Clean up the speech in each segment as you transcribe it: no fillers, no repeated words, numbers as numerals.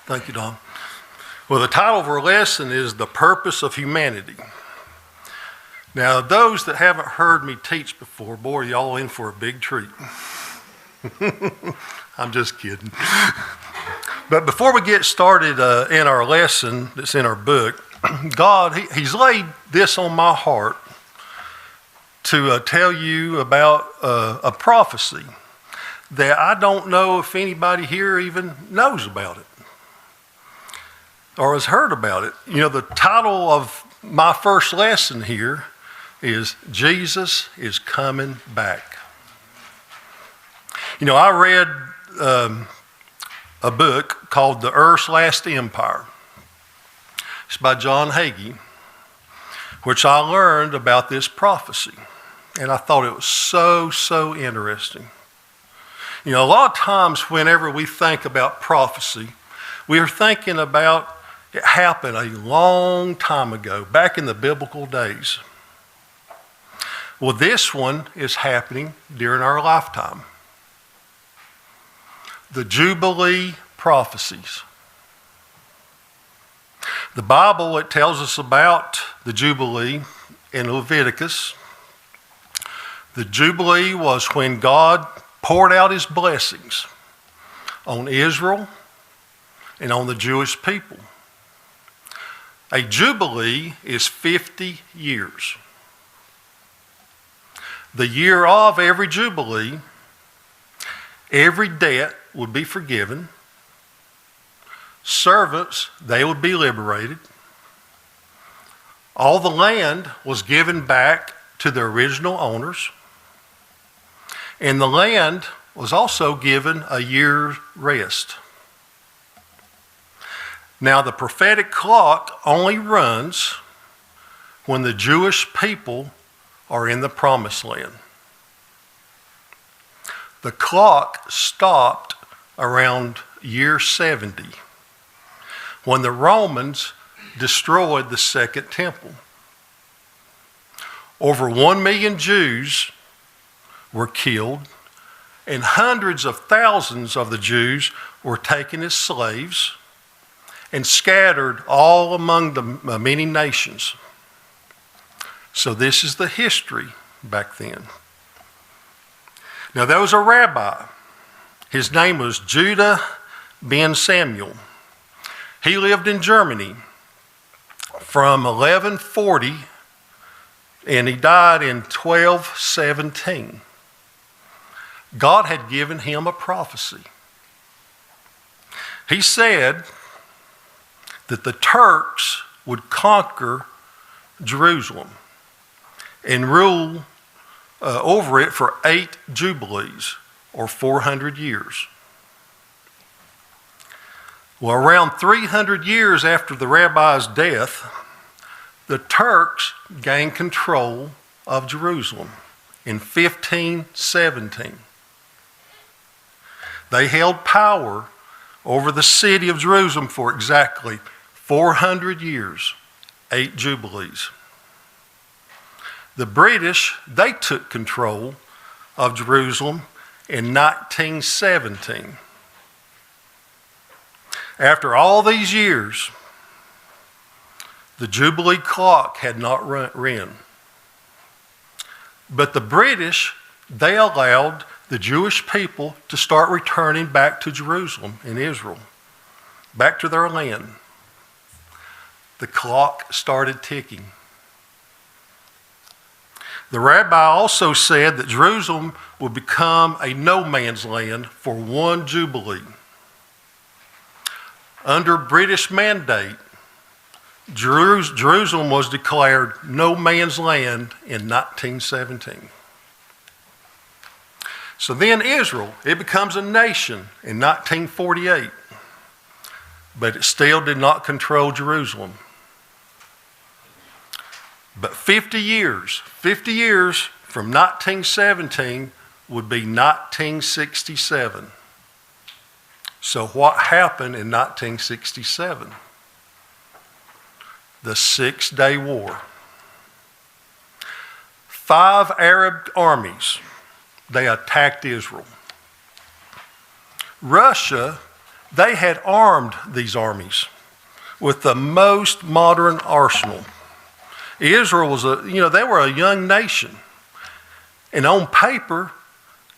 Thank you, Don. Well, the title of our lesson is The Purpose of Humanity. Now, those that haven't heard me teach before, boy, y'all in for a big treat. I'm just kidding. But before we get started in our lesson that's in our book, God, He's laid this on my heart to tell you about a prophecy that I don't know if anybody here even knows about it or has heard about it. You know, the title of my first lesson here is Jesus is Coming Back. You know, I read a book called The Earth's Last Empire. It's by John Hagee, which I learned about this prophecy. And I thought it was so interesting. You know, a lot of times whenever we think about prophecy, we are thinking about it happened a long time ago, back in the biblical days. Well, this one is happening during our lifetime. The Jubilee prophecies. The Bible, it tells us about the Jubilee in Leviticus. The Jubilee was when God poured out His blessings on Israel and on the Jewish people. A Jubilee is 50 years. The year of every Jubilee, every debt would be forgiven. Servants, they would be liberated. All the land was given back to the original owners. And the land was also given a year's rest. Now, the prophetic clock only runs when the Jewish people are in the promised land. The clock stopped around year 70 when the Romans destroyed the Second Temple. Over 1 million Jews were killed, and hundreds of thousands of the Jews were taken as slaves and scattered all among the many nations. So this is the history back then. Now there was a rabbi. His name was Judah ben Samuel. He lived in Germany from 1140 and he died in 1217. God had given him a prophecy. He said that the Turks would conquer Jerusalem and rule over it for 8 jubilees, or 400 years. Well, around 300 years after the rabbi's death, the Turks gained control of Jerusalem in 1517. They held power over the city of Jerusalem for exactly 400 years, 8 jubilees. The British, they took control of Jerusalem in 1917. After all these years, the Jubilee clock had not run. But the British, they allowed the Jewish people to start returning back to Jerusalem in Israel, back to their land. The clock started ticking. The rabbi also said that Jerusalem would become a no man's land for 1 jubilee. Under British mandate, Jerusalem was declared no man's land in 1917. So then Israel, it becomes a nation in 1948, but it still did not control Jerusalem. But 50 years from 1917 would be 1967. So what happened in 1967? The 6-Day War. 5 Arab armies, they attacked Israel. Russia they had armed these armies with the most modern arsenal. Israel was they were a young nation. And on paper,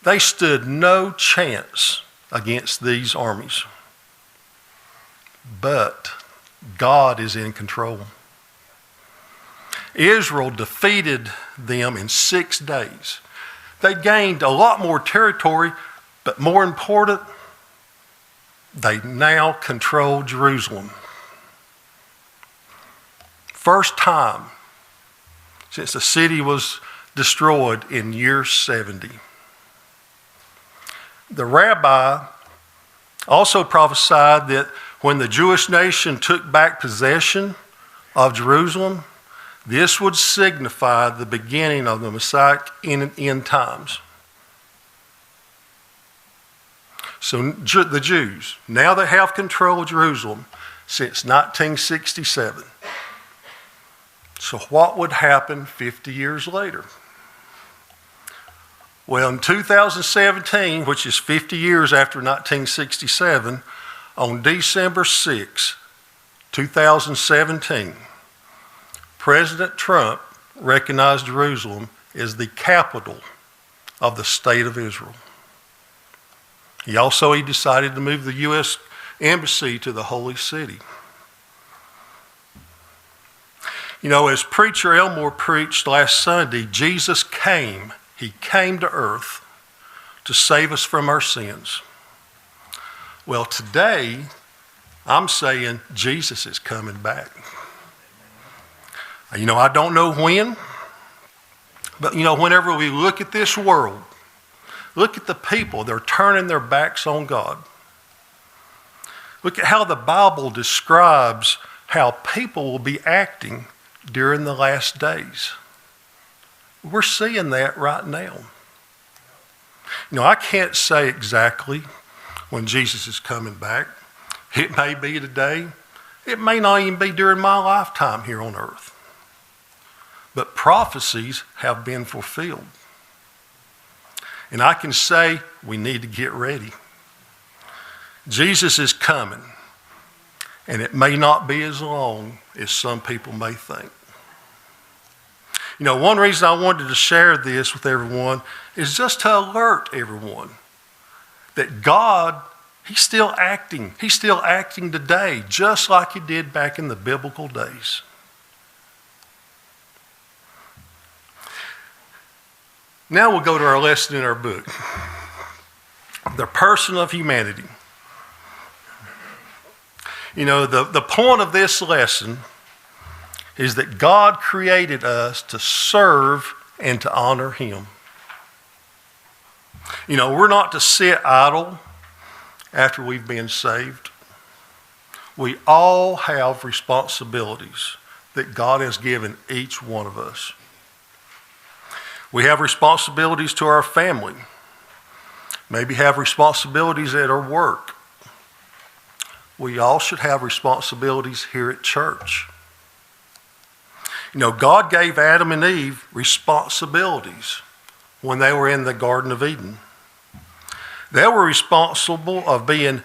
they stood no chance against these armies. But God is in control. Israel defeated them in 6 days. They gained a lot more territory, but more important, they now control Jerusalem. First time since the city was destroyed in year 70. The rabbi also prophesied that when the Jewish nation took back possession of Jerusalem, this would signify the beginning of the Messiah in end times. So the Jews, now they have control of Jerusalem since 1967. So what would happen 50 years later? Well, in 2017, which is 50 years after 1967, on December 6, 2017, President Trump recognized Jerusalem as the capital of the state of Israel. He decided to move the U.S. Embassy to the Holy City. As Preacher Elmore preached last Sunday, Jesus came. He came to earth to save us from our sins. Well, today, I'm saying Jesus is coming back. I don't know when, but whenever we look at this world, look at the people, they're turning their backs on God. Look at how the Bible describes how people will be acting during the last days. We're seeing that right now. I can't say exactly when Jesus is coming back. It may be today. It may not even be during my lifetime here on earth. But prophecies have been fulfilled. And I can say we need to get ready. Jesus is coming. And it may not be as long as some people may think. One reason I wanted to share this with everyone is just to alert everyone that God, He's still acting. He's still acting today, just like He did back in the biblical days. Now we'll go to our lesson in our book, The Person of Humanity. The point of this lesson is that God created us to serve and to honor Him. We're not to sit idle after we've been saved. We all have responsibilities that God has given each one of us. We have responsibilities to our family. Maybe have responsibilities at our work. We all should have responsibilities here at church. God gave Adam and Eve responsibilities when they were in the Garden of Eden. They were responsible of being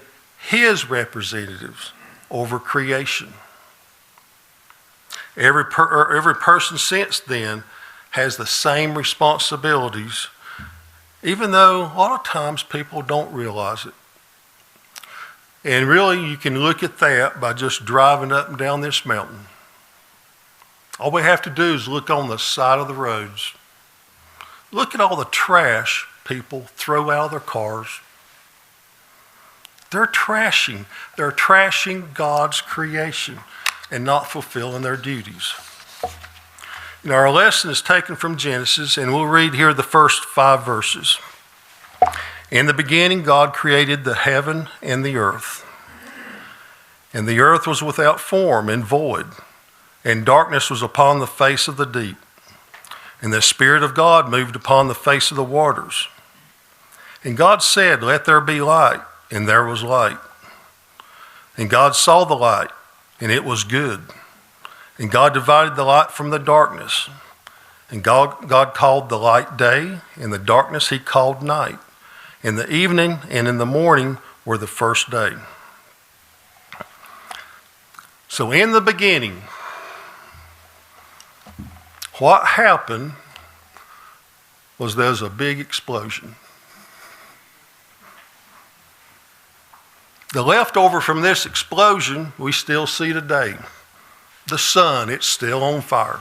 His representatives over creation. Every person since then has the same responsibilities, even though a lot of times people don't realize it. And really, you can look at that by just driving up and down this mountain. All we have to do is look on the side of the roads. Look at all the trash people throw out of their cars. They're trashing God's creation and not fulfilling their duties. Our lesson is taken from Genesis, and we'll read here the first 5 verses. In the beginning, God created the heaven and the earth. And the earth was without form and void, and darkness was upon the face of the deep. And the Spirit of God moved upon the face of the waters. And God said, "Let there be light," and there was light. And God saw the light, and it was good. And God divided the light from the darkness. And God called the light day, and the darkness He called night. And the evening and in the morning were the first day. So in the beginning, what happened was there was a big explosion. The leftover from this explosion we still see today. The sun, it's still on fire.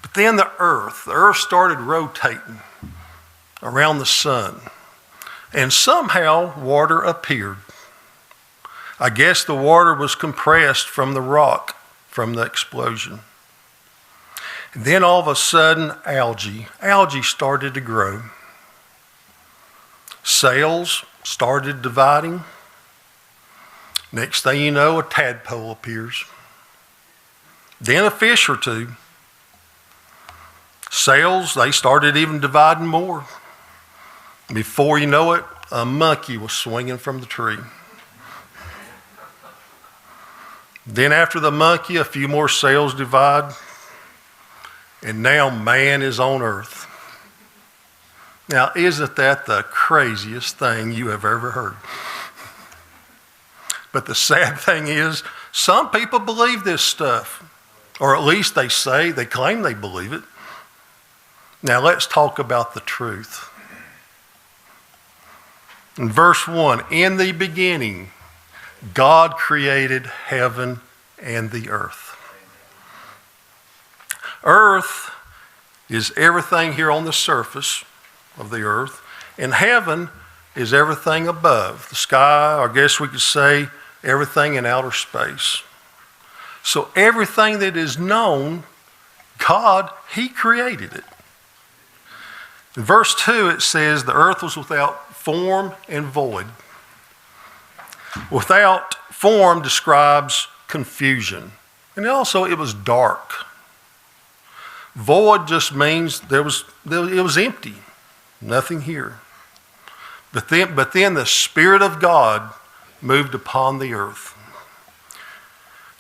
But then the earth started rotating around the sun. And somehow water appeared. I guess the water was compressed from the rock from the explosion. And then all of a sudden, algae started to grow. Cells started dividing. Next thing you know, a tadpole appears. Then a fish or two. Cells, they started even dividing more. Before you know it, a monkey was swinging from the tree. Then after the monkey, a few more cells divide, and now man is on earth. Now, isn't that the craziest thing you have ever heard? But the sad thing is, some people believe this stuff, or at least they claim they believe it. Now, let's talk about the truth. In verse 1, in the beginning, God created heaven and the earth. Earth is everything here on the surface of the earth, and heaven is everything above. The sky, I guess we could say everything in outer space. So everything that is known, God, He created it. In verse 2, it says, the earth was without form and void. Without form describes confusion. And also it was dark. Void just means it was empty. Nothing here. But then the Spirit of God moved upon the earth.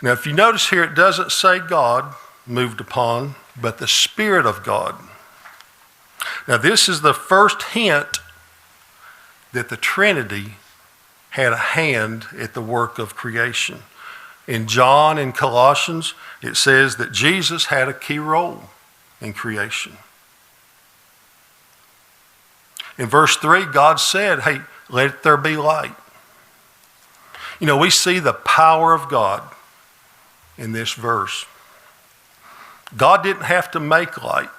Now if you notice here, it doesn't say God moved upon, but the Spirit of God. Now this is the first hint that the Trinity had a hand at the work of creation. In John and Colossians, it says that Jesus had a key role in creation. In verse 3, God said, hey, let there be light. You know, we see the power of God in this verse. God didn't have to make light.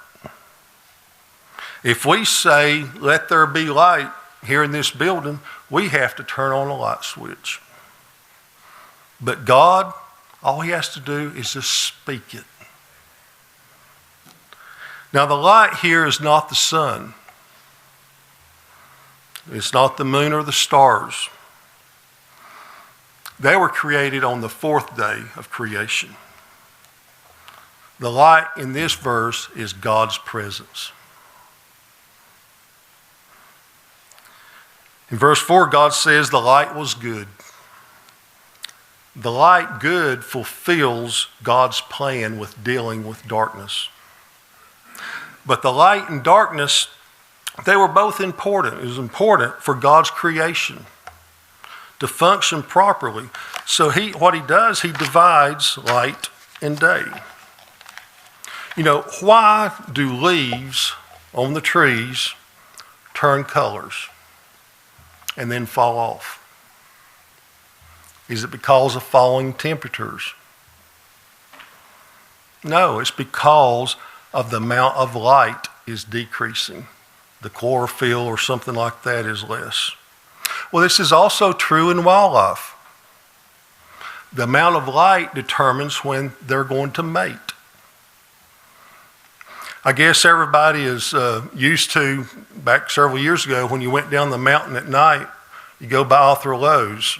If we say, let there be light here in this building, we have to turn on a light switch. But God, all He has to do is just speak it. Now the light here is not the sun. It's not the moon or the stars. They were created on the fourth day of creation. The light in this verse is God's presence. In verse 4, God says the light was good. The light good fulfills God's plan with dealing with darkness. But the light and darkness, they were both important. It was important for God's creation to function properly. So what he does, he divides light and day. You know, why do leaves on the trees turn colors and then fall off? Is it because of falling temperatures? No, it's because of the amount of light is decreasing. The chlorophyll or something like that is less. Well, this is also true in wildlife. The amount of light determines when they're going to mate. I guess everybody is used to, back several years ago, when you went down the mountain at night, you go by Arthur Lowe's,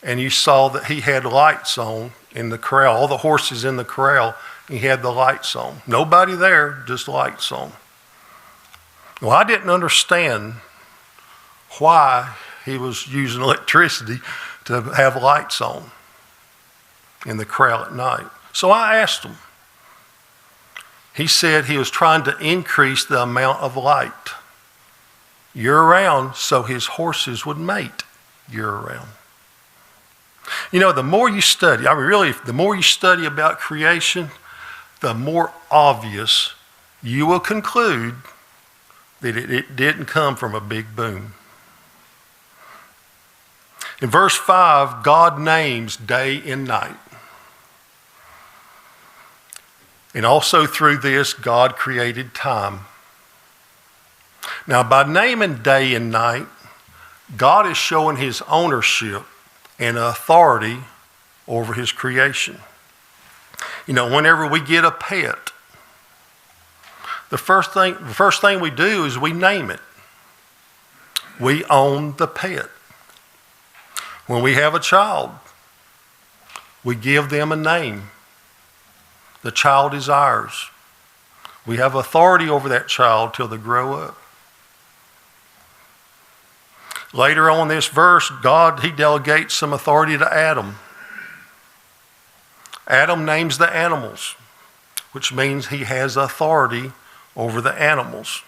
and you saw that he had lights on in the corral, all the horses in the corral, he had the lights on. Nobody there, just lights on. Well, I didn't understand why he was using electricity to have lights on in the corral at night. So I asked him. He said he was trying to increase the amount of light year-round so his horses would mate year-round. You know, the more you study, the more you study about creation, the more obvious you will conclude that it didn't come from a big boom. In verse 5, God names day and night. And also through this, God created time. Now, by naming day and night, God is showing his ownership and authority over his creation. You know, whenever we get a pet, the first thing we do is we name it. We own the pet. When we have a child, we give them a name. The child is ours. We have authority over that child till they grow up. Later on in this verse, God, he delegates some authority to Adam. Adam names the animals, which means he has authority over the animals.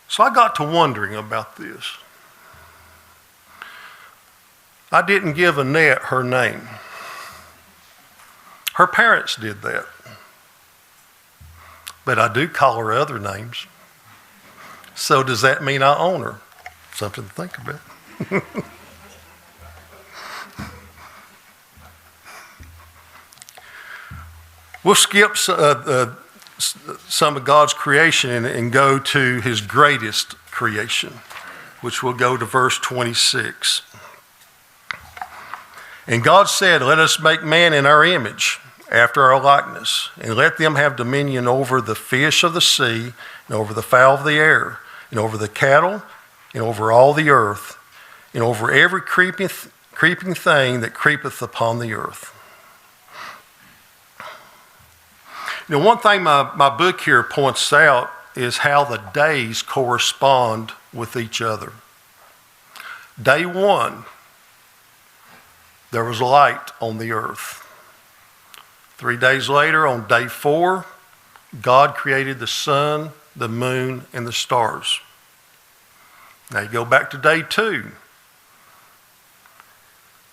So I got to wondering about this. I didn't give Annette her name. Her parents did that. But I do call her other names. So does that mean I own her? Something to think about. We'll skip some of God's creation and go to his greatest creation, which will go to verse 26. And God said, "Let us make man in our image, after our likeness, and let them have dominion over the fish of the sea, and over the fowl of the air, and over the cattle, and over all the earth, and over every creeping thing that creepeth upon the earth." You know, one thing my book here points out is how the days correspond with each other. Day 1, there was light on the earth. 3 days later, on day 4, God created the sun, the moon, and the stars. Now you go back to day 2.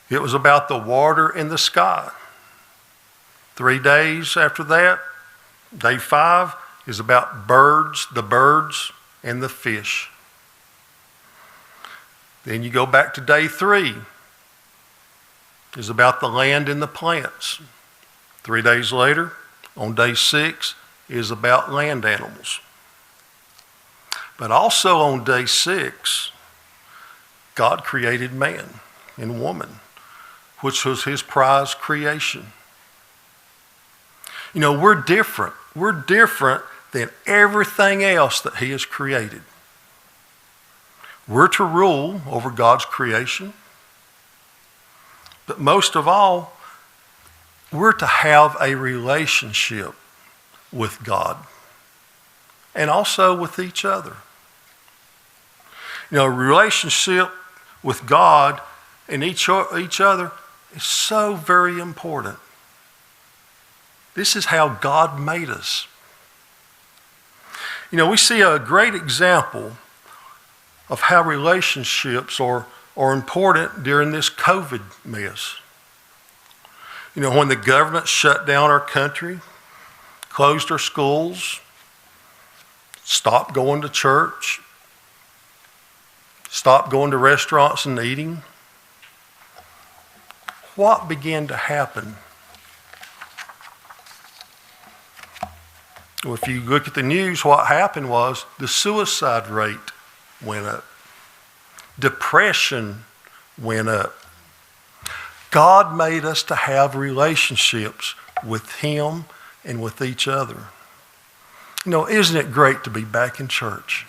It was about the water and the sky. 3 days after that, day 5 is about the birds and the fish. Then you go back to day 3. Is about the land and the plants. 3 days later, on day 6, is about land animals. But also on day 6, God created man and woman, which was his prized creation. You know, we're different. We're different than everything else that he has created. We're to rule over God's creation. But most of all, we're to have a relationship with God and also with each other. You know, a relationship with God and each other is so very important. This is how God made us. You know, we see a great example of how relationships are important during this COVID mess. You know, when the government shut down our country, closed our schools, stopped going to church, stopped going to restaurants and eating, what began to happen? Well, if you look at the news, what happened was the suicide rate went up. Depression went up. God made us to have relationships with him and with each other. You know, isn't it great to be back in church?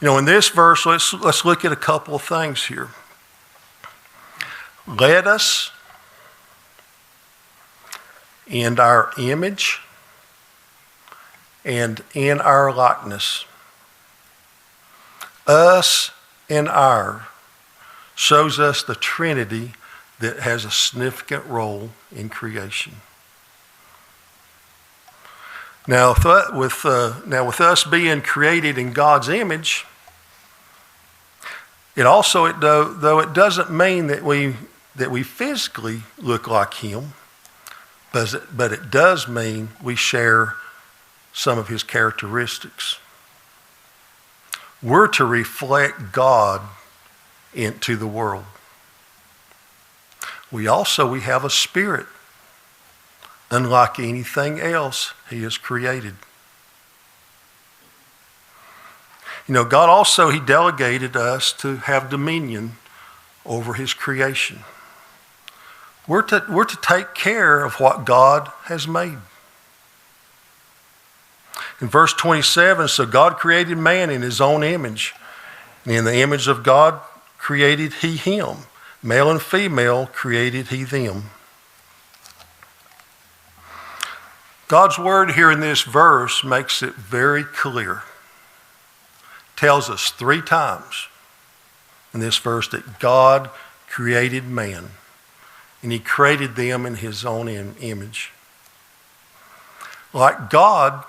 You know, in this verse, let's look at a couple of things here. Let us, in our image and in our likeness. Us and our shows us the Trinity that has a significant role in creation. Now, with us being created in God's image, Though it doesn't mean that we physically look like him, but it does mean we share some of his characteristics. We're to reflect God into the world. We have a spirit, unlike anything else he has created. God also, he delegated us to have dominion over his creation. We're to take care of what God has made. In verse 27, so God created man in his own image. And in the image of God created he him. Male and female created he them. God's word here in this verse makes it very clear. Tells us 3 times in this verse that God created man. And he created them in his own image. Like God,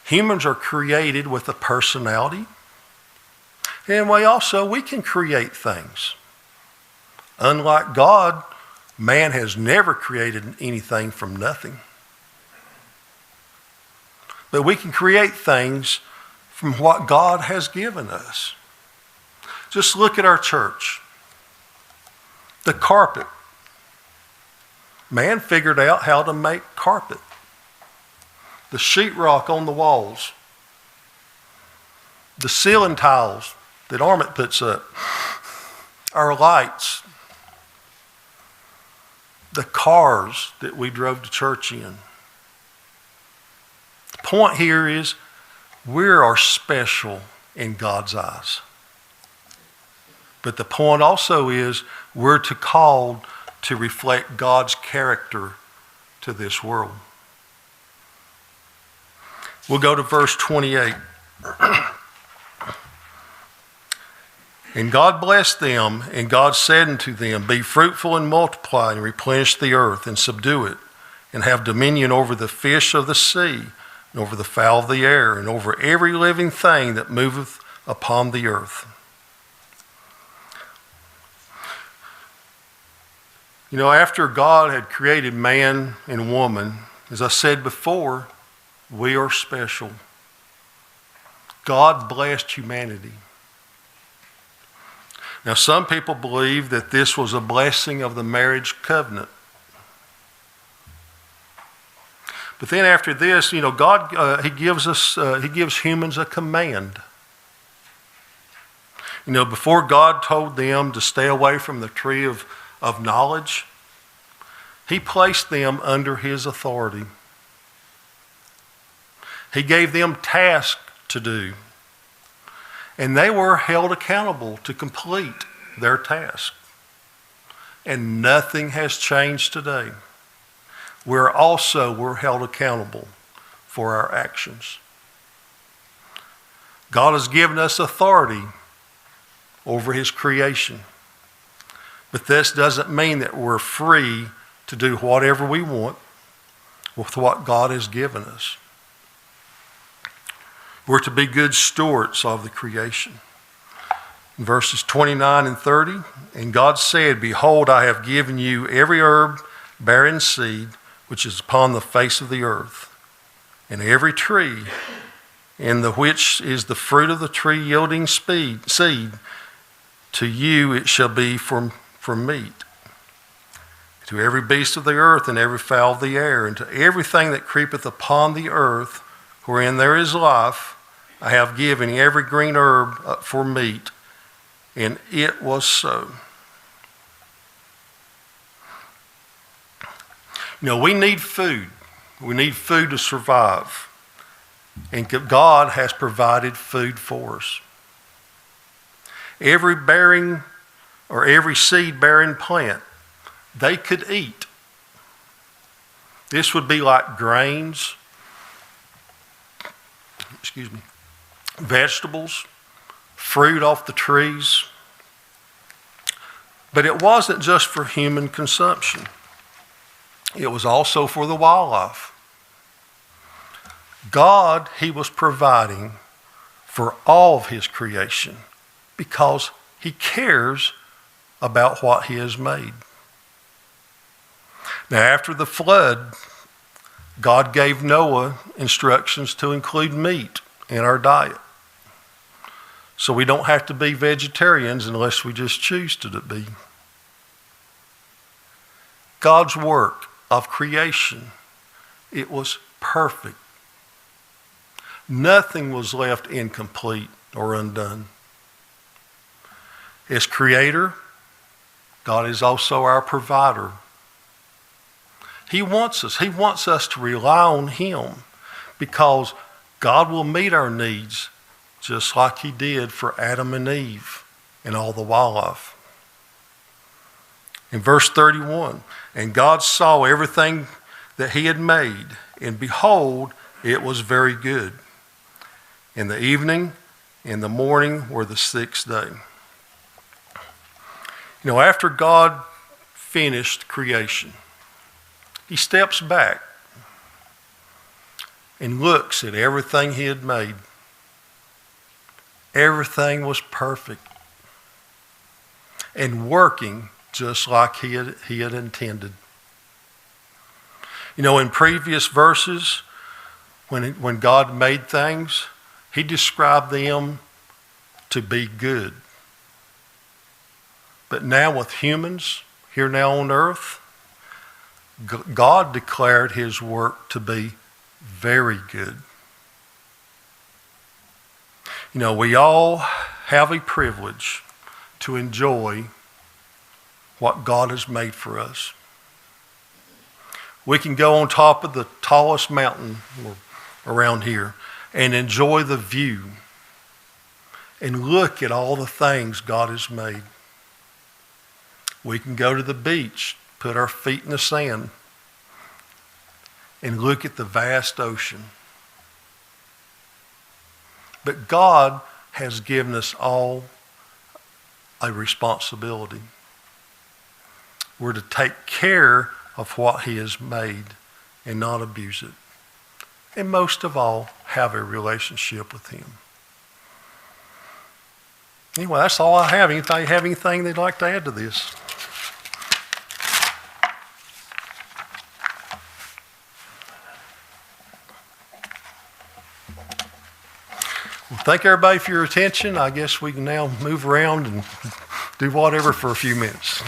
humans are created with a personality. And we can create things. Unlike God, man has never created anything from nothing. But we can create things from what God has given us. Just look at our church. The carpet. Man figured out how to make carpet. The sheetrock on the walls. The ceiling tiles that Armit puts up. Our lights. The cars that we drove to church in. The point here is we are special in God's eyes. But the point also is we're called to reflect God's character to this world. We'll go to verse 28. And God blessed them, and God said unto them, be fruitful and multiply, and replenish the earth, and subdue it, and have dominion over the fish of the sea, and over the fowl of the air, and over every living thing that moveth upon the earth. After God had created man and woman, as I said before, we are special. God blessed humanity. Now, some people believe that this was a blessing of the marriage covenant. But then after this, God, he gives humans a command. Before God told them to stay away from the tree of knowledge, he placed them under his authority. He gave them tasks to do. And they were held accountable to complete their task. And nothing has changed today. We're held accountable for our actions. God has given us authority over his creation. But this doesn't mean that we're free to do whatever we want with what God has given us. We're to be good stewards of the creation. In verses 29 and 30, and God said, behold, I have given you every herb bearing seed, which is upon the face of the earth, and every tree, in the which is the fruit of the tree yielding seed, to you it shall be for meat. To every beast of the earth, and every fowl of the air, and to everything that creepeth upon the earth, wherein there is life, I have given every green herb for meat. And it was so. We need food. We need food to survive. And God has provided food for us. Every seed-bearing plant, they could eat. This would be like grains, vegetables, fruit off the trees. But it wasn't just for human consumption. It was also for the wildlife. God, he was providing for all of his creation because he cares about what he has made. Now, after the flood, God gave Noah instructions to include meat in our diet. So we don't have to be vegetarians unless we just choose to be. God's work of creation, it was perfect. Nothing was left incomplete or undone. As creator, God is also our provider. He wants us to rely on him, because God will meet our needs just like he did for Adam and Eve and all the wildlife. In verse 31, and God saw everything that he had made, and behold, it was very good. In the evening and the morning were the sixth day. You know, after God finished creation, he steps back and looks at everything he had made. Everything was perfect and working just like he had intended. You know, in previous verses, when God made things, he described them to be good. But now with humans here now on earth, God declared his work to be very good. You know, we all have a privilege to enjoy what God has made for us. We can go on top of the tallest mountain around here and enjoy the view and look at all the things God has made. We can go to the beach, put our feet in the sand, and look at the vast ocean. But God has given us all a responsibility. We're to take care of what he has made and not abuse it. And most of all, have a relationship with him. Anyway, that's all I have. Anybody have anything they'd like to add to this? Well, thank everybody for your attention. I guess we can now move around and do whatever for a few minutes.